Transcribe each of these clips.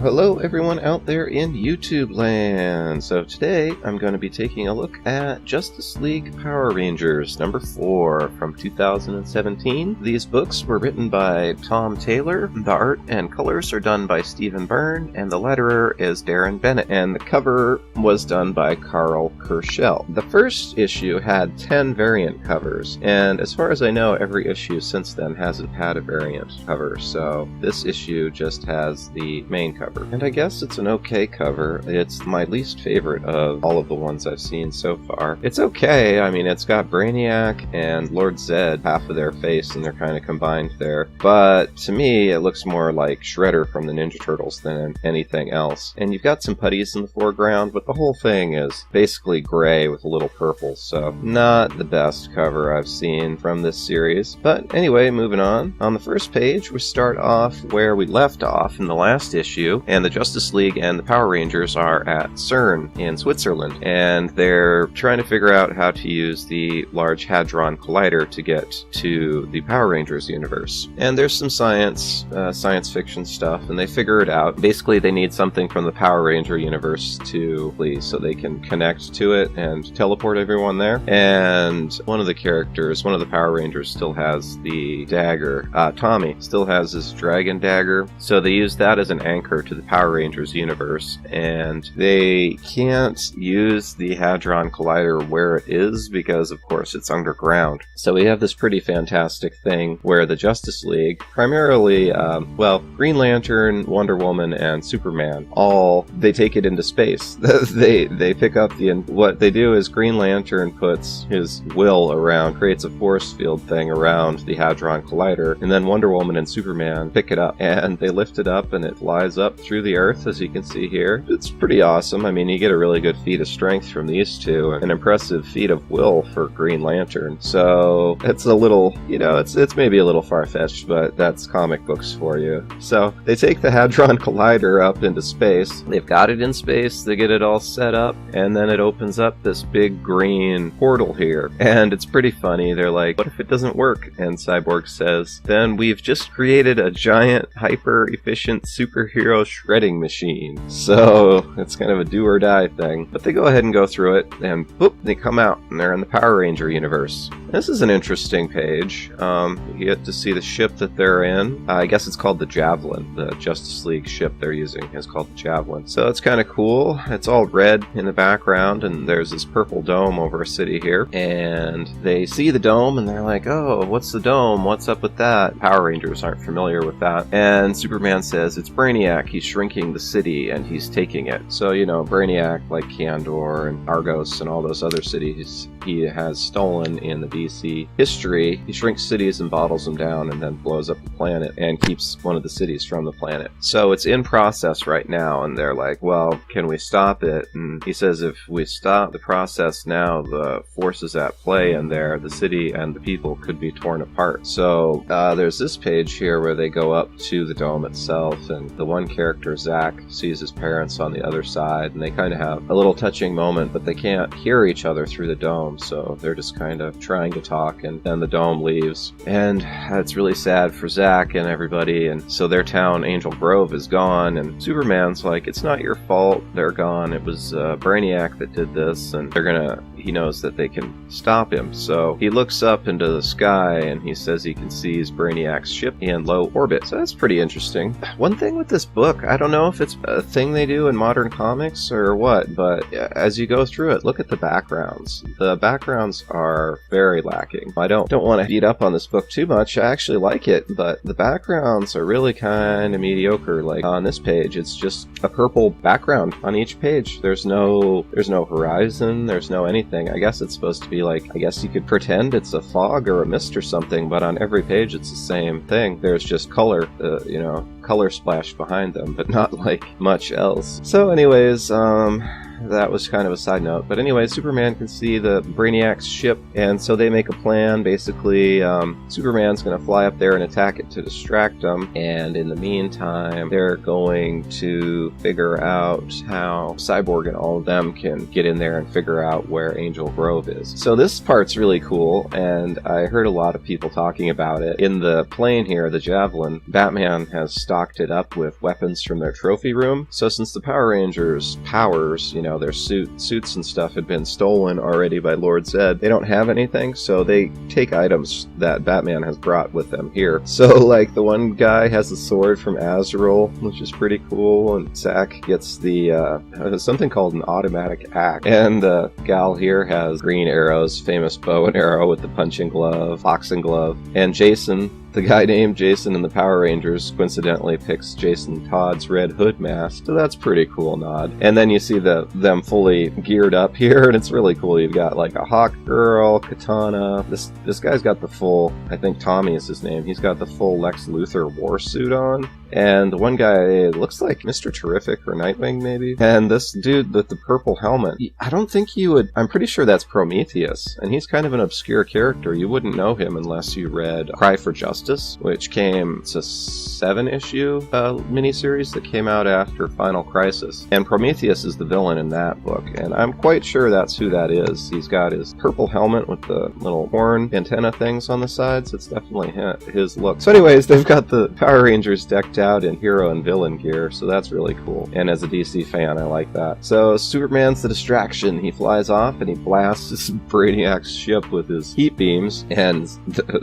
hello everyone out there in YouTube land. So today I'm going to be taking a look at Justice League Power Rangers number 4 from 2017. These books were written by Tom Taylor. The art and colors are done by Stephen Byrne, and the letterer is Darren Bennett, and the cover was done by Carl Kerschel. The first issue had 10 variant covers, and as far as I know, every issue since then hasn't had a variant cover, so this issue just has the main cover. And I guess it's an okay cover. It's my least favorite of all of the ones I've seen so far. It's okay. I mean, it's got Brainiac and Lord Zedd, half of their face, and they're kind of combined there. But to me, it looks more like Shredder from the Ninja Turtles than anything else. And you've got some putties in the foreground, but the whole thing is basically gray with a little purple, so not the best cover I've seen from this series. But anyway, moving on. On the first page, we start off where we left off in the last issue, and the Justice League and the Power Rangers are at CERN in Switzerland, and they're trying to figure out how to use the Large Hadron Collider to get to the Power Rangers universe. And there's some science fiction stuff, and they figure it out. Basically, they need something from the Power Ranger universe to please, so they can connect to it and teleport everyone there. And one of the Power Rangers still has the dagger. Tommy still has his dragon dagger, so they use that as an anchor to the Power Rangers universe, and they can't use the Hadron Collider where it is because, of course, it's underground. So we have this pretty fantastic thing where the Justice League, primarily, Green Lantern, Wonder Woman, and Superman, they take it into space. they pick up what they do is Green Lantern puts his will around, creates a force field thing around the Hadron Collider, and then Wonder Woman and Superman pick it up, and they lift it up, and it flies up through the Earth, as you can see here. It's pretty awesome. I mean, you get a really good feat of strength from these two, an impressive feat of will for Green Lantern. So it's a little, it's maybe a little far-fetched, but that's comic books for you. So they take the Hadron Collider up into space. They've got it in space. They get it all set up, and then it opens up this big green portal here. And it's pretty funny. They're like, what if it doesn't work? And Cyborg says, then we've just created a giant, hyper-efficient superhero shredding machine. So it's kind of a do-or-die thing. But they go ahead and go through it, and boop, they come out, and they're in the Power Ranger universe. This is an interesting page. You get to see the ship that they're in. I guess it's called the Javelin. The Justice League ship they're using is called the Javelin. So it's kind of cool. It's all red in the background, and there's this purple dome over a city here. And they see the dome, and they're like, oh, what's the dome? What's up with that? Power Rangers aren't familiar with that. And Superman says, it's Brainiac. He's shrinking the city, and he's taking it. So, Brainiac, like Kandor and Argos and all those other cities he has stolen in the DC history. He shrinks cities and bottles them down and then blows up the planet and keeps one of the cities from the planet. So it's in process right now, and they're like, well, can we stop it? And he says if we stop the process now, the forces at play in there, the city and the people could be torn apart. So there's this page here where they go up to the dome itself, and the one character, Zach, sees his parents on the other side, and they kind of have a little touching moment, but they can't hear each other through the dome, so they're just kind of trying to talk, and then the dome leaves. And it's really sad for Zach and everybody, and so their town, Angel Grove, is gone, and Superman's like, it's not your fault, they're gone, it was Brainiac that did this, and he knows that they can stop him. So he looks up into the sky, and he says he can see Brainiac's ship in low orbit. So that's pretty interesting. One thing with this book, I don't know if it's a thing they do in modern comics or what, but as you go through it, look at the backgrounds. The backgrounds are very lacking. I don't want to beat up on this book too much. I actually like it, but the backgrounds are really kind of mediocre. Like on this page, it's just a purple background on each page. There's no horizon, there's no anything. I guess it's supposed to be like, I guess you could pretend it's a fog or a mist or something, but on every page it's the same thing. There's just color, color splash behind them, but not like much else. So anyways, that was kind of a side note. But anyway, Superman can see the Brainiac's ship, and so they make a plan. Basically, Superman's going to fly up there and attack it to distract them, and in the meantime, they're going to figure out how Cyborg and all of them can get in there and figure out where Angel Grove is. So this part's really cool, and I heard a lot of people talking about it. In the plane here, the Javelin, Batman has stocked it up with weapons from their trophy room. So since the Power Rangers' powers, you know, their suits and stuff had been stolen already by Lord Zedd, they don't have anything, so they take items that Batman has brought with them here. So, like, the one guy has a sword from Azrael, which is pretty cool, and Zack gets the, something called an automatic axe. And the gal here has green arrows, famous bow and arrow with the punching glove, boxing glove. And Jason, the guy named Jason in the Power Rangers, coincidentally picks Jason Todd's Red Hood mask, so that's pretty cool nod. And then you see them fully geared up here, and it's really cool. You've got like a Hawk Girl, Katana. This guy's got the full, I think Tommy is his name, he's got the full Lex Luthor war suit on. And the one guy looks like Mr. Terrific or Nightwing, maybe. And this dude with the purple helmet, I don't think you would... I'm pretty sure that's Prometheus. And he's kind of an obscure character. You wouldn't know him unless you read Cry for Justice, which came... It's a 7-issue miniseries that came out after Final Crisis. And Prometheus is the villain in that book. And I'm quite sure that's who that is. He's got his purple helmet with the little horn antenna things on the sides. It's definitely his look. So anyways, they've got the Power Rangers decked out in hero and villain gear, so that's really cool. And as a DC fan, I like that. So Superman's the distraction. He flies off and he blasts Brainiac's ship with his heat beams, and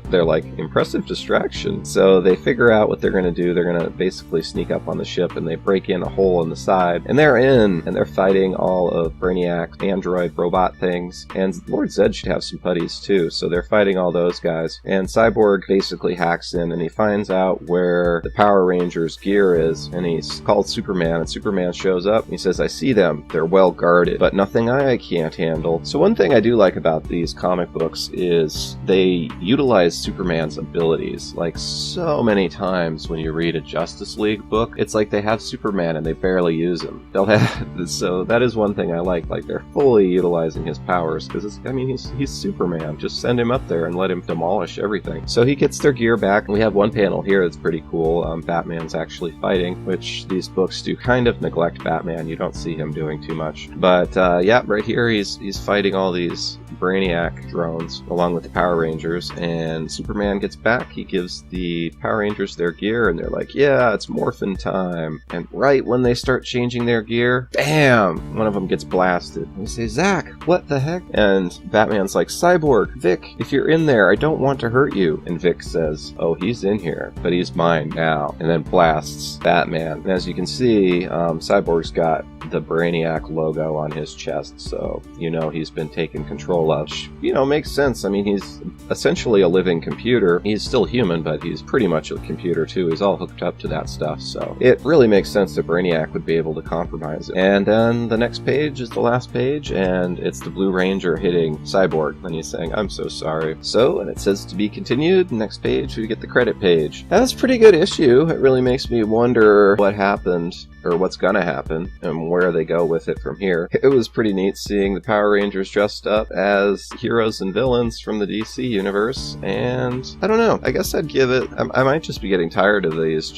they're like, impressive distraction. So they figure out what they're going to do. They're going to basically sneak up on the ship, and they break in a hole in the side, and they're in, and they're fighting all of Brainiac's android robot things. And Lord Zedd should have some putties too, so they're fighting all those guys. And Cyborg basically hacks in, and he finds out where the Power Rangers gear is, and he's called Superman, and Superman shows up and he says, I see them, they're well guarded, but nothing I can't handle. So one thing I do like about these comic books is they utilize Superman's abilities. Like, so many times when you read a Justice League book, it's like they have Superman and they barely use him. They'll have so that is one thing I like they're fully utilizing his powers, because I mean, he's Superman. Just send him up there and let him demolish everything. So he gets their gear back. We have one panel here that's pretty cool. Batman's actually fighting, which these books do kind of neglect Batman. You don't see him doing too much. But yeah, right here he's fighting all these Brainiac drones along with the Power Rangers, and Superman gets back. He gives the Power Rangers their gear, and they're like, yeah, it's morphin time. And right when they start changing their gear, bam! One of them gets blasted. And they say, Zack, what the heck? And Batman's like, Cyborg, Vic, if you're in there, I don't want to hurt you. And Vic says, oh, he's in here, but he's mine now. And then blasts Batman. And as you can see, Cyborg's got the Brainiac logo on his chest, so you know he's been taken control of. You know, makes sense. I mean, he's essentially a living computer. He's still human, but he's pretty much a computer too. He's all hooked up to that stuff, so it really makes sense that Brainiac would be able to compromise it. And then the next page is the last page, and it's the Blue Ranger hitting Cyborg, and he's saying, I'm so sorry. So, and it says to be continued. Next page, we get the credit page. That's a pretty good issue. It really makes me wonder what happened, or what's gonna happen, and where they go with it from here. It was pretty neat seeing the Power Rangers dressed up as heroes and villains from the DC universe, and I don't know, I guess I'd give it, I might just be getting tired of these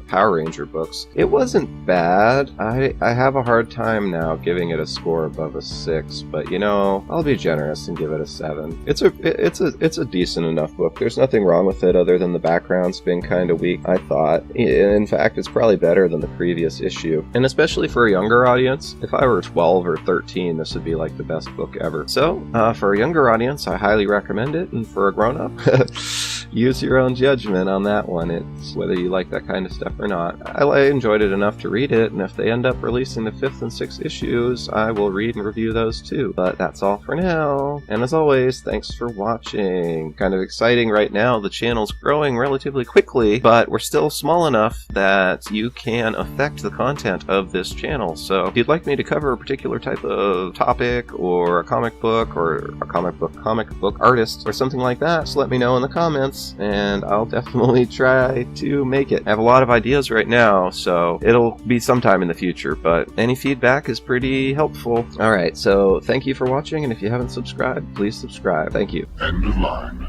Power Ranger books. It wasn't bad. I have a hard time now giving it a score above a 6, but you know, I'll be generous and give it a 7. It's a decent enough book. There's nothing wrong with it other than the background's been kind of weak, I thought. In fact, it's probably better than the previous issue, and especially for a younger audience. If I were 12 or 13, this would be like the best book ever. So for a younger audience, I highly recommend it, and for a grown-up, use your own judgment on that one. It's whether you like that kind of stuff or not. I enjoyed it enough to read it, and if they end up releasing the 5th and 6th issues, I will read and review those too. But that's all for now, and as always, thanks for watching. Kind of exciting right now. The channel's growing relatively quickly, but we're still small enough that you can affect the content of this channel. So if you'd like me to cover a particular type of topic or a comic book book or a comic book artist or something like that, just let me know in the comments and I'll definitely try to make it. I have a lot of ideas right now, so it'll be sometime in the future, but any feedback is pretty helpful. Alright, so thank you for watching, and if you haven't subscribed, please subscribe. Thank you. End of line.